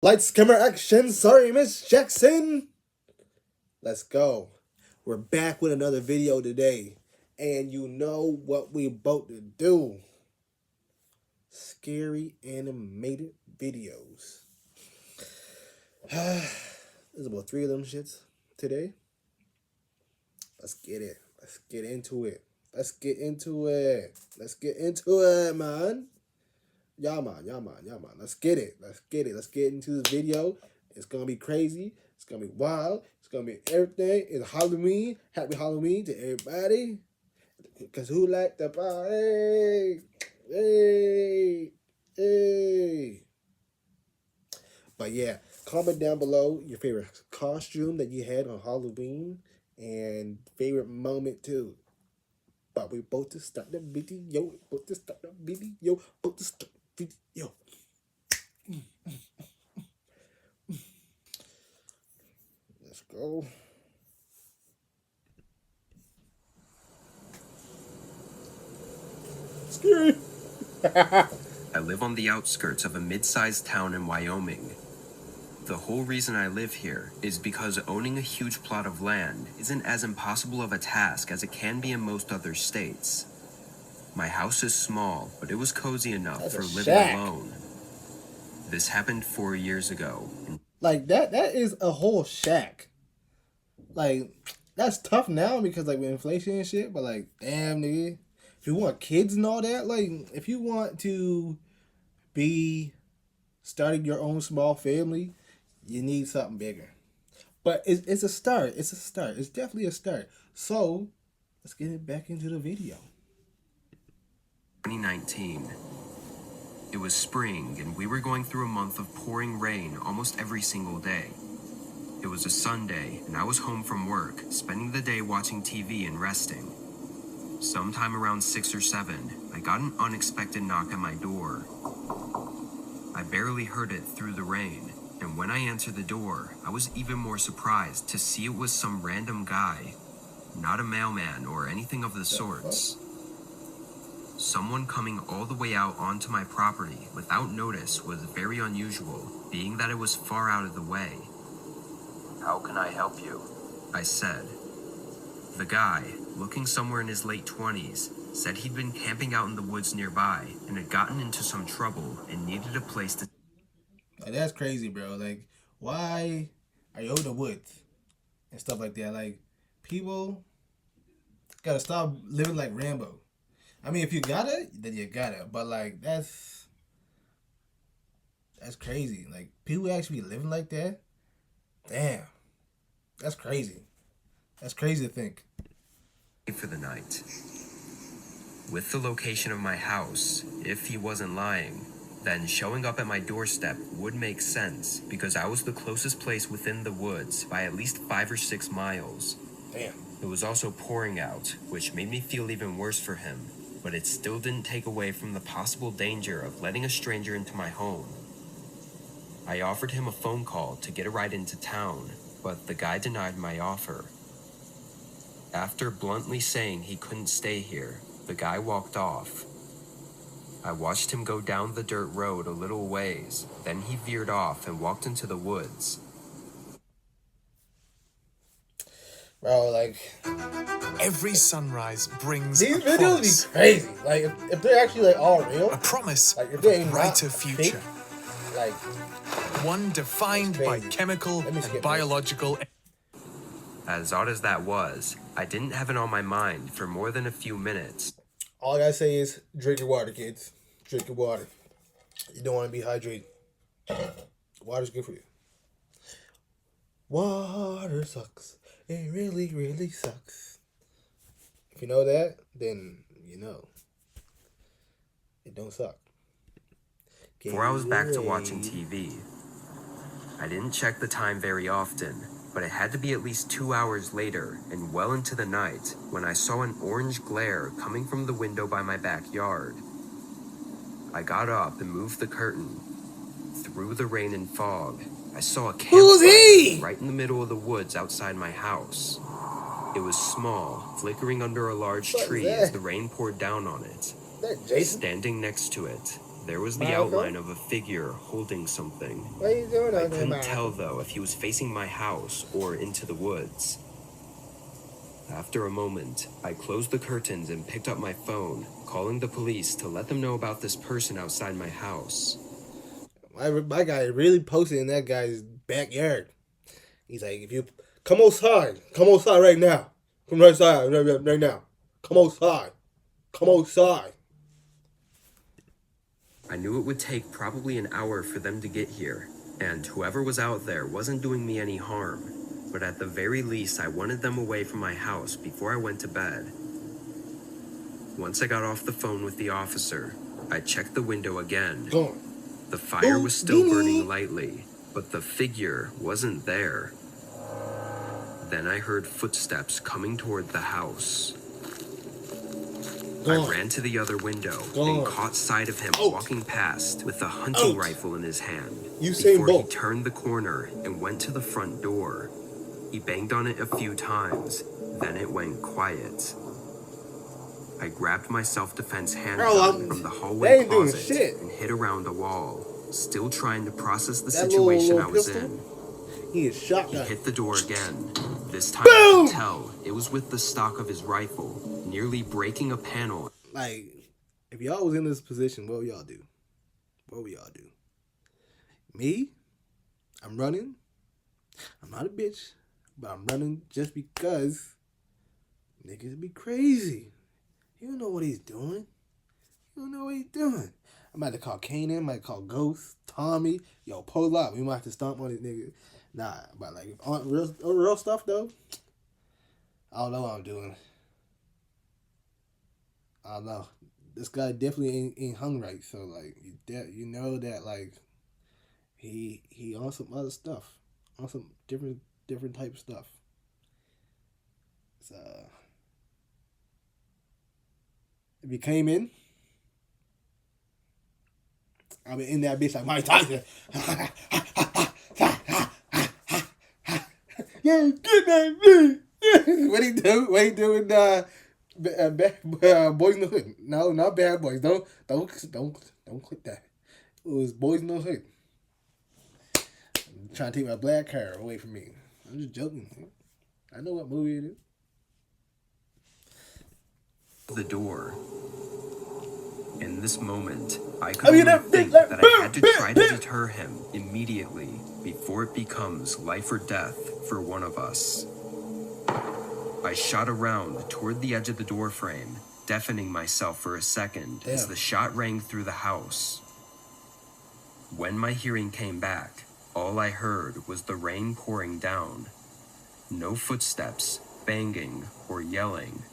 Lights, camera, action. Sorry, Miss Jackson. Let's go. We're back with another video today. And you know what we about to do. Scary animated videos. There's about 3 of them shits today. Let's get it. Let's get into it. Let's get into it. Let's get into it, man. Yeah, man. Let's get it. Let's get it. Let's get into this video. It's gonna be crazy. It's gonna be wild. It's gonna be everything. It's Halloween. Happy Halloween to everybody. Cause who like the party? Hey, hey. But yeah, comment down below your favorite costume that you had on Halloween and favorite moment too. But we about to start the video. About to start the video. About to start the video. Let's go. Scary. I live on the outskirts of a mid-sized town in Wyoming. The whole reason I live here is because owning a huge plot of land isn't as impossible of a task as it can be in most other states. My house is small, but it was cozy enough That's for a living shack. alone. This happened 4 years ago. Like that is a whole shack. Like that's tough now because like with inflation and shit, but like damn nigga. If you want kids and all that, like if you want to be starting your own small family, you need something bigger. But it's a start. It's a start. It's definitely a start. So let's get it back into the video. 2019. It was spring, and we were going through a month of pouring rain almost every single day. It was a Sunday, and I was home from work, spending the day watching TV and resting. Sometime around 6 or 7, I got an unexpected knock at my door. I barely heard it through the rain, and when I answered the door, I was even more surprised to see it was some random guy, not a mailman or anything of the sorts. Someone coming all the way out onto my property without notice was very unusual, being that it was far out of the way. "How can I help you?" I said. The guy, looking somewhere in his late 20s, said he'd been camping out in the woods nearby and had gotten into some trouble and needed a place to... Like, that's crazy, bro. Like, why are you in the woods and stuff like that? Like, people gotta stop living like Rambo. I mean, if you got it, then you got it. But like, that's crazy. Like, people actually living like that. Damn, that's crazy. That's crazy to think. For the night. With the location of my house, if he wasn't lying, then showing up at my doorstep would make sense because I was the closest place within the woods by at least 5 or 6 miles. Damn. It was also pouring out, which made me feel even worse for him, but it still didn't take away from the possible danger of letting a stranger into my home. I offered him a phone call to get a ride into town, but the guy denied my offer. After bluntly saying he couldn't stay here, the guy walked off. I watched him go down the dirt road a little ways, then he veered off and walked into the woods. Bro, like, every sunrise brings these a videos promise. be crazy. Like, if they're actually like all real, A promise like if of they a ain't brighter not future. fake, like, One defined by crazy. chemical Let me skip and this. biological... As odd as that was, I didn't have it on my mind for more than a few minutes. all I gotta say is drink your water, kids. Drink your water. You don't want to be hydrated. Water's good for you. Water sucks. It really, really sucks. If you know that, then you know. It don't suck. Before I was back to watching TV. I didn't check the time very often, but it had to be at least 2 hours later and well into the night when I saw an orange glare coming from the window by my backyard. I got up and moved the curtain. Through the rain and fog, I saw a campfire right in the middle of the woods outside my house. It was small, flickering under a large tree as the rain poured down on it. That Jason? Standing next to it, There was the Michael? outline of a figure holding something. What are you doing I out there, couldn't Michael? tell, though, if he was facing my house or into the woods. After a moment, I closed the curtains and picked up my phone, calling the police to let them know about this person outside my house. My guy really posted in that guy's backyard. He's like, if you come outside right now. Come outside right now. Come outside. I knew it would take probably an hour for them to get here, and whoever was out there wasn't doing me any harm. But at the very least, I wanted them away from my house before I went to bed. Once I got off the phone with the officer, I checked the window again. Gone. The fire was still burning lightly, but the figure wasn't there. Then I heard footsteps coming toward the house. Gone. I ran to the other window Gone. and caught sight of him Out. walking past with a hunting Out. rifle in his hand. Usain Before he Bolt. turned the corner and went to the front door. He banged on it a few times, then it went quiet. I grabbed my self-defense handgun from the they hallway ain't doing closet shit. and hid around a wall, still trying to process the That situation little I was pistol? in. He is He shotgun. hit the door again. This time I Boom! could tell it was with the stock of his rifle, nearly breaking a panel. Like, if y'all was in this position, what would y'all do? Me? I'm running. I'm not a bitch, but I'm running just because niggas be crazy. You don't know what he's doing. I'm about to call Kanan, might call Ghost, Tommy. Yo, pull up. We might have to stomp on this nigga. Nah, but like on real stuff though, I don't know what I'm doing. I don't know. This guy definitely ain't hung right. So like you know that like he on some other stuff, on some different type of stuff. So if he came in, I mean in that bitch like Mike Tyson. Yeah, get that bitch. What he do? What he doing? Boys in the Hood. No, not Bad Boys. Don't click that. It was Boys in the Hood. Trying to take my black car away from me. I'm just joking. I know what movie it is. The door. In this moment, I could only think that I had to try to deter him immediately before it becomes life or death for one of us. I shot around toward the edge of the door frame, deafening myself for a second as the shot rang through the house. When my hearing came back, all I heard was the rain pouring down. No footsteps, banging, or yelling.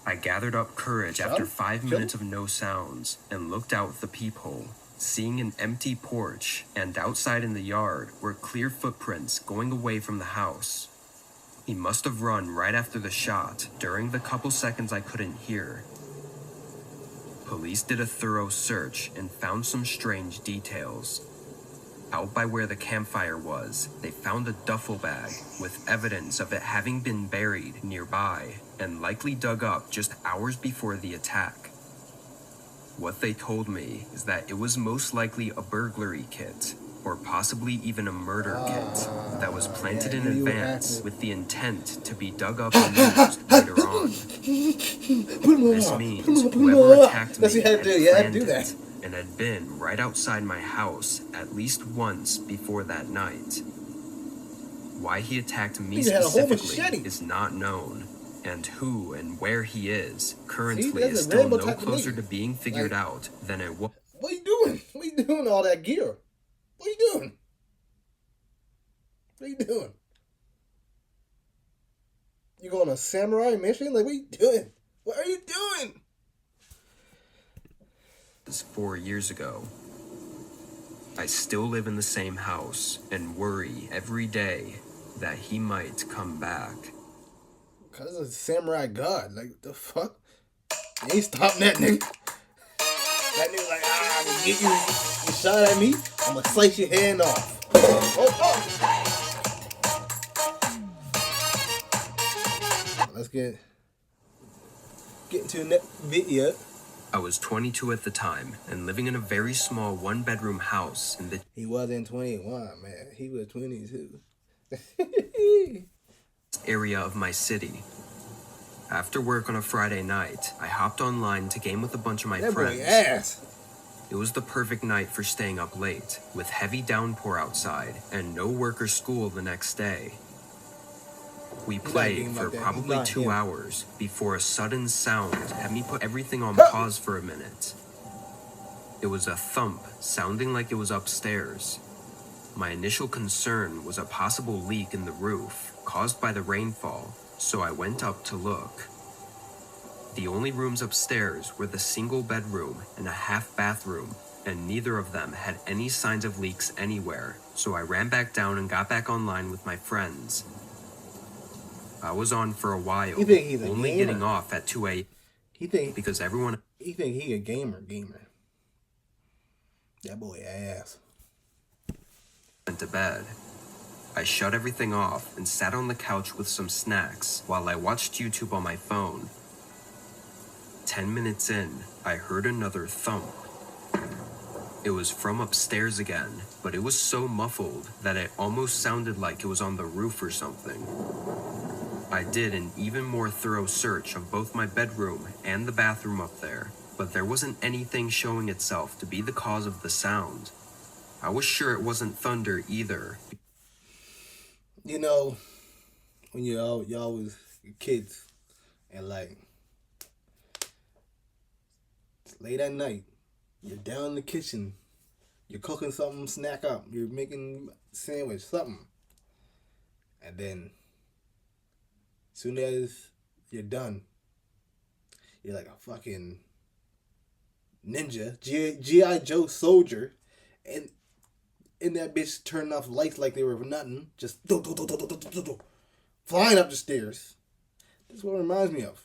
I gathered up courage after 5 minutes of no sounds and looked out the peephole, seeing an empty porch, and outside in the yard were clear footprints going away from the house. He must have run right after the shot, during the couple seconds I couldn't hear. Police did a thorough search and found some strange details. Out by where the campfire was, they found a duffel bag with evidence of it having been buried nearby and likely dug up just hours before the attack. What they told me is that it was most likely a burglary kit, or possibly even a murder kit, that was planted in advance with the intent to be dug up and used later on. This means whoever attacked me had planned it and had been right outside my house at least once before that night. Why he attacked me specifically is not known, and who and where he is currently is still no closer to being figured out than it was. What are you doing? What are you doing all that gear? What are you doing? What are you doing? You going on a samurai mission? Like, what are you doing? What are you doing? 4 years ago. I still live in the same house and worry every day that he might come back. Cause it's a samurai god. Like, the fuck? You ain't stopping that nigga. That nigga like, I'm gonna get you. You shot at me, I'm gonna slice your hand off. Let's get into the next video. I was 22 at the time and living in a very small one-bedroom house in the He wasn't 21, man. He was 22. area of my city. After work on a Friday night, I hopped online to game with a bunch of my That friends. boy ass. It was the perfect night for staying up late, with heavy downpour outside and no work or school the next day. We played game for like that. He's probably not 2 him. hours before a sudden sound had me put everything on pause for a minute. It was a thump, sounding like it was upstairs. My initial concern was a possible leak in the roof, caused by the rainfall, so I went up to look. The only rooms upstairs were the single bedroom and a half bathroom, and neither of them had any signs of leaks anywhere, so I ran back down and got back online with my friends. I was on for a while, You think he's a only gamer? getting off at 2 a.m. He think because everyone he a gamer. That boy ass. went to bed. I shut everything off and sat on the couch with some snacks while I watched YouTube on my phone. 10 minutes in, I heard another thump. It was from upstairs again, but it was so muffled that it almost sounded like it was on the roof or something. I did an even more thorough search of both my bedroom and the bathroom up there, but there wasn't anything showing itself to be the cause of the sound. I was sure it wasn't thunder either. You know, when y'all was kids and like it's late at night, you're down in the kitchen, you're cooking something, snack up, you're making a sandwich, something, and then as soon as you're done, you're like a fucking ninja, G.I. Joe soldier, and that bitch turning off lights like they were nothing, just flying up the stairs. That's what it reminds me of.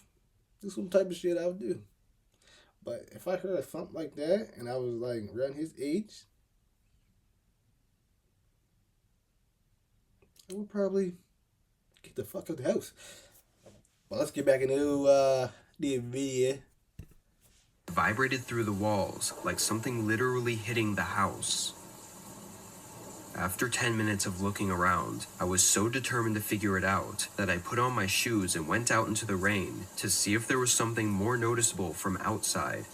This is some type of shit I would do. But if I heard a thump like that and I was like around his age, I would probably get the fuck out of the house. But let's get back into the video. Vibrated through the walls like something literally hitting the house. After 10 minutes of looking around, I was so determined to figure it out that I put on my shoes and went out into the rain to see if there was something more noticeable from outside.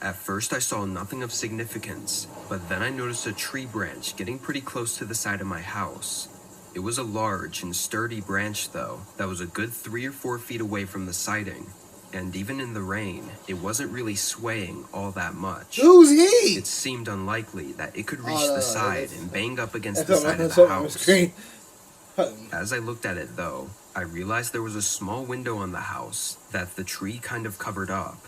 At first I saw nothing of significance, but then I noticed a tree branch getting pretty close to the side of my house. It was a large and sturdy branch though, that was a good 3 or 4 feet away from the siding, and even in the rain, it wasn't really swaying all that much. Who's he? It seemed unlikely that it could reach no, the side that's- and bang up against That's the side of that's the on the house. screen. As I looked at it though, I realized there was a small window on the house that the tree kind of covered up.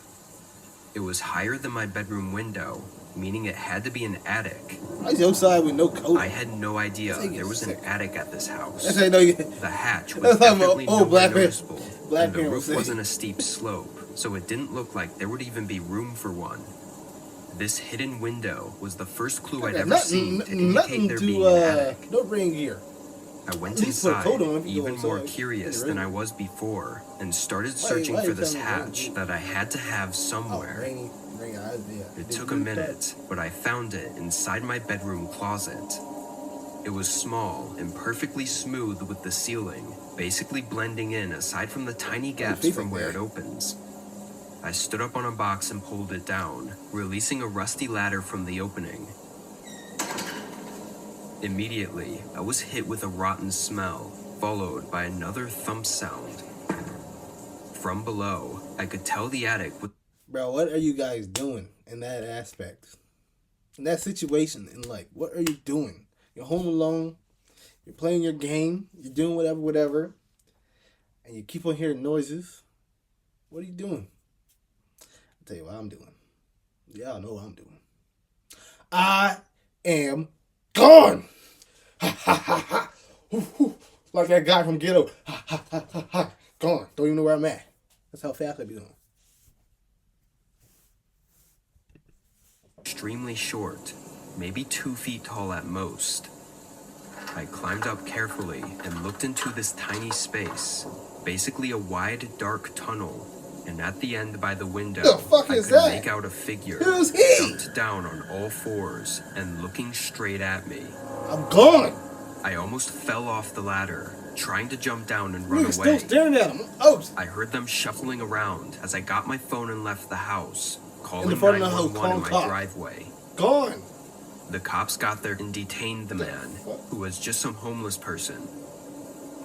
It was higher than my bedroom window, meaning it had to be an attic. I was outside with no coat. I had no idea This thing there is was an sick. attic at this house. That's how you know you. The hatch was That's how definitely old nowhere black man- noticeable, black and the man would roof say. wasn't a steep slope, so it didn't look like there would even be room for one. This hidden window was the first clue I'd ever seen to indicate nothing there to being an attic. no rain gear. I went At least put a inside, coat on if you go even more outside. curious It's than I raining. was before, and started Why searching you for this telling me hatch rain? that I had to have Oh, somewhere. rainy. It took a minute, but I found it inside my bedroom closet. It was small and perfectly smooth with the ceiling, basically blending in aside from the tiny gaps from where it opens. I stood up on a box and pulled it down, releasing a rusty ladder from the opening. Immediately, I was hit with a rotten smell, followed by another thump sound. From below, I could tell the attic was Bro, what are you guys doing in that aspect? In that situation in life, what are you doing? You're home alone, you're playing your game, you're doing whatever, and you keep on hearing noises. What are you doing? I'll tell you what I'm doing. Y'all know what I'm doing. I am gone! Ha ha ha ha! Like that guy from Ghetto. Ha ha ha ha ha! Gone. Don't even know where I'm at. That's how fast I be doing. extremely short, maybe 2 feet tall at most. I climbed up carefully and looked into this tiny space, basically a wide, dark tunnel, and at the end by the window, The fuck I is could that? make out a figure Who's he? jumped down on all fours and looking straight at me. I'm gone. I almost fell off the ladder, trying to jump down and run Nigga away. still staring at him. Oh, I heard them shuffling around as I got my phone and left the house, calling the front of the house, 911 in my calling cops. driveway. gone. The cops got there and detained the man, fuck? who was just some homeless person.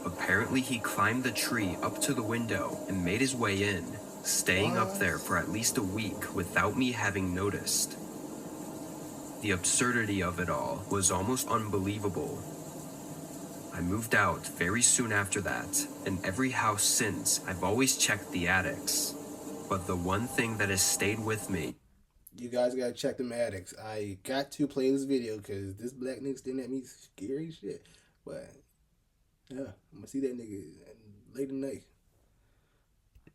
Apparently, he climbed the tree up to the window and made his way in, staying up there for at least a week without me having noticed. The absurdity of it all was almost unbelievable. I moved out very soon after that, and every house since, I've always checked the attics. But the one thing that has stayed with me, You guys gotta check them attics. I got to play this video because this black nigga staring at me scary shit. But yeah, I'm gonna see that nigga late tonight.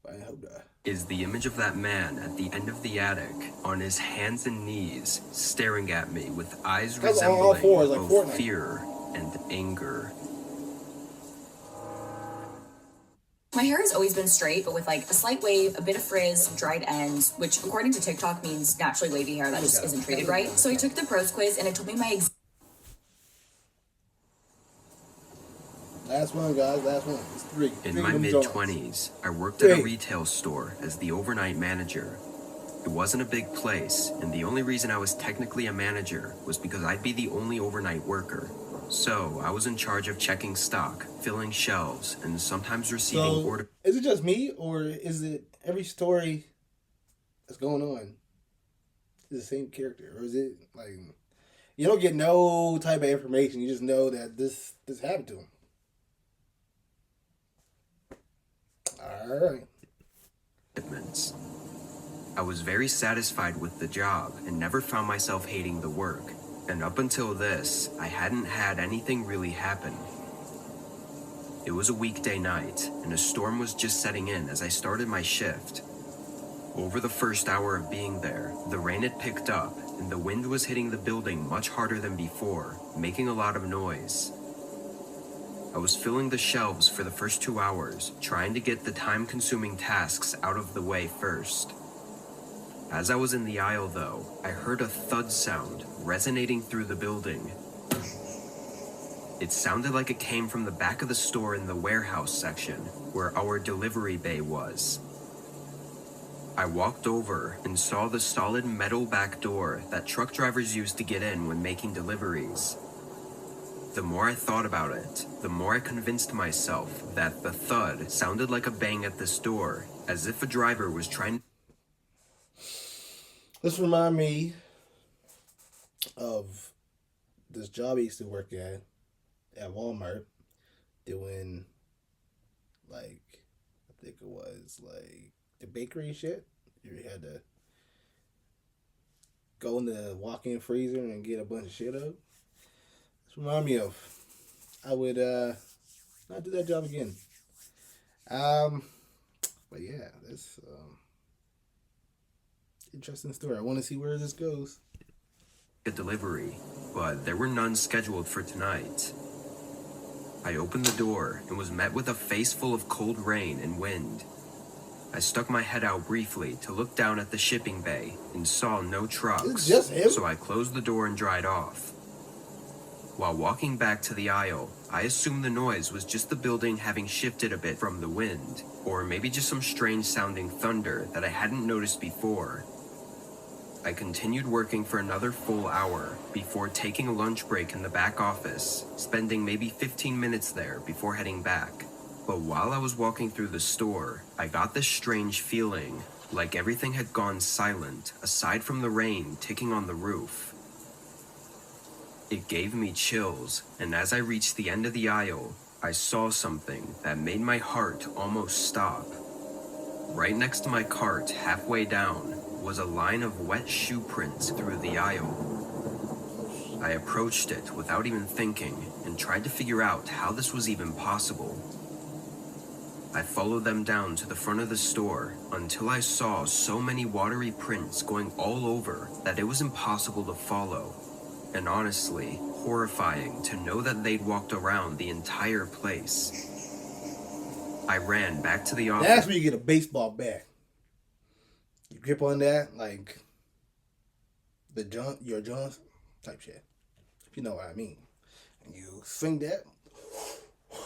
I hope not. is the image of that man at the end of the attic, on his hands and knees, staring at me with eyes That's on all resembling fours, like both Fortnite. fear and anger. My hair has always been straight, but with like a slight wave, a bit of frizz, dried ends, which according to TikTok means naturally wavy hair that just isn't treated right. So I took the pros quiz and it told me my Last one, guys. Last one. It's three. In Three my of them mid-20s, I worked at a Hey. retail store as the overnight manager. It wasn't a big place, and the only reason I was technically a manager was because I'd be the only overnight worker. So, I was in charge of checking stock, filling shelves, and sometimes receiving So, orders. is it just me, or is it every story that's going on is the same character, or is it like you don't get no type of information? You just know that this happened to him. All right. shipments. I was very satisfied with the job and never found myself hating the work. And up until this, I hadn't had anything really happen. It was a weekday night, and a storm was just setting in as I started my shift. Over the first hour of being there, the rain had picked up, and the wind was hitting the building much harder than before, making a lot of noise. I was filling the shelves for the first 2 hours, trying to get the time-consuming tasks out of the way first. As I was in the aisle, though, I heard a thud sound resonating through the building. It sounded like it came from the back of the store in the warehouse section, where our delivery bay was. I walked over and saw the solid metal back door that truck drivers use to get in when making deliveries. The more I thought about it, the more I convinced myself that the thud sounded like a bang at this door, as if a driver was trying. This remind me of this job I used to work at Walmart, doing like I think it was like the bakery shit. You had to go in the walk-in freezer and get a bunch of shit up. This remind me of I would not do that job again. But yeah, that's interesting story. I want to see where this goes. A delivery, but there were none scheduled for tonight. I opened the door and was met with a face full of cold rain and wind. I stuck my head out briefly to look down at the shipping bay and saw no trucks, It's just him? so I closed the door and dried off. While walking back to the aisle, I assumed the noise was just the building having shifted a bit from the wind, or maybe just some strange sounding thunder that I hadn't noticed before. I continued working for another full hour before taking a lunch break in the back office, spending maybe 15 minutes there before heading back. But while I was walking through the store, I got this strange feeling, like everything had gone silent, aside from the rain ticking on the roof. It gave me chills, and as I reached the end of the aisle, I saw something that made my heart almost stop. Right next to my cart, halfway down, was a line of wet shoe prints through the aisle. I approached it without even thinking and tried to figure out how this was even possible. I followed them down to the front of the store until I saw so many watery prints going all over that it was impossible to follow. And honestly, horrifying to know that they'd walked around the entire place. I ran back to the office. That's where you get a baseball bat. grip on that, like your jaws type shit. If you know what I mean. And you swing that,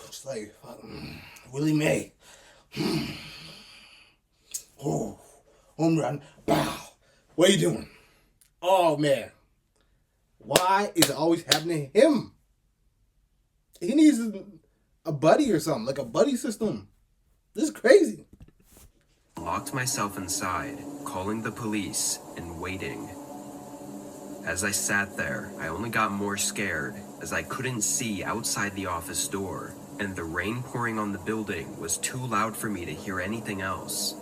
just like Willie May. Oh, home run, bow. What are you doing? Oh man, why is it always happening to him? He needs a buddy or something, like a buddy system. This is crazy. Locked myself inside, calling the police and waiting. As I sat there, I only got more scared as I couldn't see outside the office door, and the rain pouring on the building was too loud for me to hear anything else.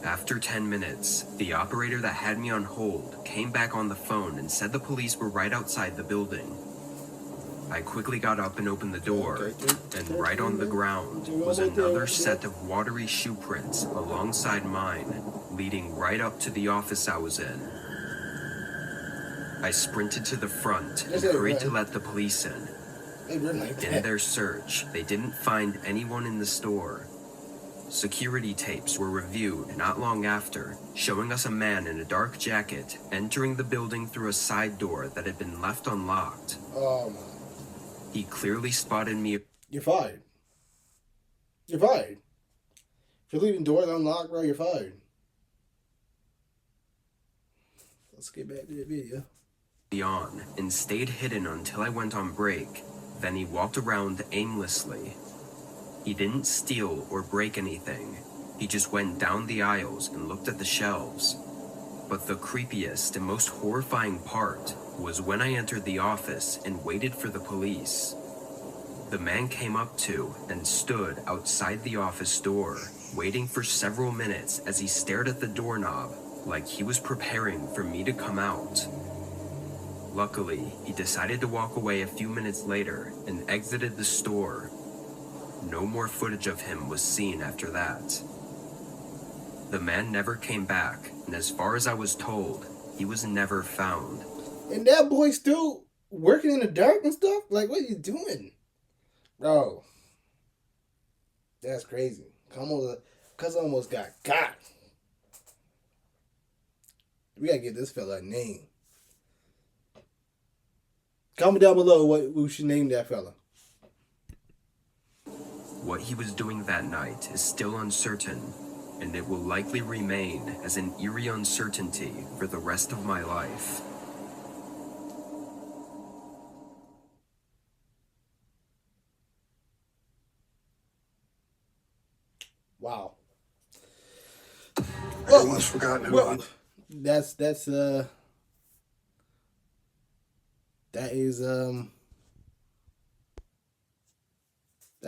After 10 minutes, the operator that had me on hold came back on the phone and said the police were right outside the building. I quickly got up and opened the door, and right on the ground was another set of watery shoe prints alongside mine, leading right up to the office I was in. I sprinted to the front and hurried to let the police in. In their search, they didn't find anyone in the store. Security tapes were reviewed not long after, showing us a man in a dark jacket entering the building through a side door that had been left unlocked. Oh my. He clearly spotted me. You're fired. You're fired. If you're leaving doors unlocked, bro, you're fired. Let's get back to the video. On and stayed hidden until I went on break. Then he walked around aimlessly. He didn't steal or break anything. He just went down the aisles and looked at the shelves. But the creepiest and most horrifying part was when I entered the office and waited for the police. The man came up to and stood outside the office door, waiting for several minutes as he stared at the doorknob like he was preparing for me to come out. Luckily, he decided to walk away a few minutes later and exited the store. No more footage of him was seen after that. The man never came back, and as far as I was told, he was never found. And that boy still working in the dark and stuff? Like, what are you doing? Bro. That's crazy. Cuz almost got. We gotta give this fella a name. Comment down below what we should name that fella. What he was doing that night is still uncertain, and it will likely remain as an eerie uncertainty for the rest of my life. Wow. Everyone's forgotten who I... That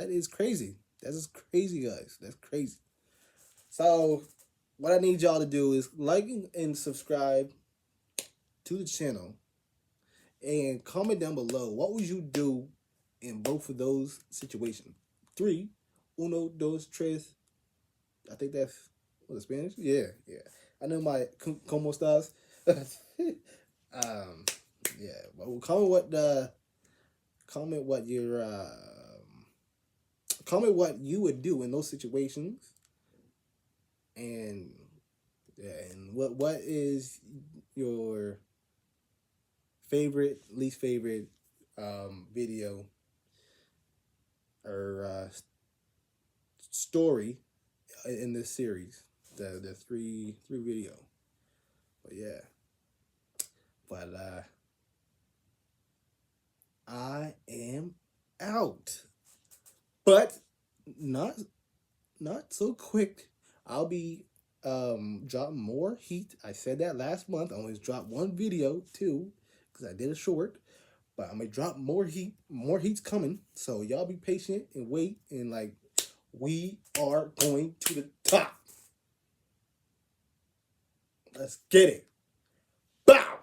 is crazy. That is crazy, guys. That's crazy. So, what I need y'all to do is like and subscribe to the channel. And comment down below, what would you do in both of those situations? 3, 1, 2, 3. I think that's, what, Spanish? Yeah. I know my como estás. Yeah. Well, comment what you would do in those situations, and what is your least favorite video or story in this series, the three video. But yeah, I am out. But not so quick. I'll be dropping more heat. I said that last month. I always dropped one video too, because I did a short. But I'm gonna drop more heat. More heat's coming. So y'all be patient and wait. And like, we are going to the top. Let's get it. Bow.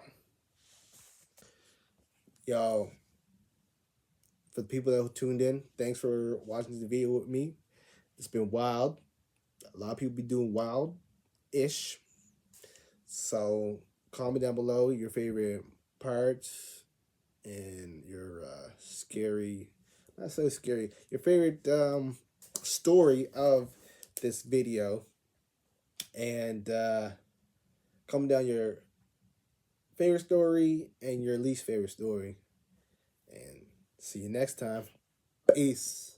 Yo. For the people that tuned in, thanks for watching the video with me. It's been wild. A lot of people be doing wild-ish. So comment down below your favorite parts and your scary, not so scary, your favorite story of this video. And comment down your favorite story and your least favorite story. And see you next time. Peace.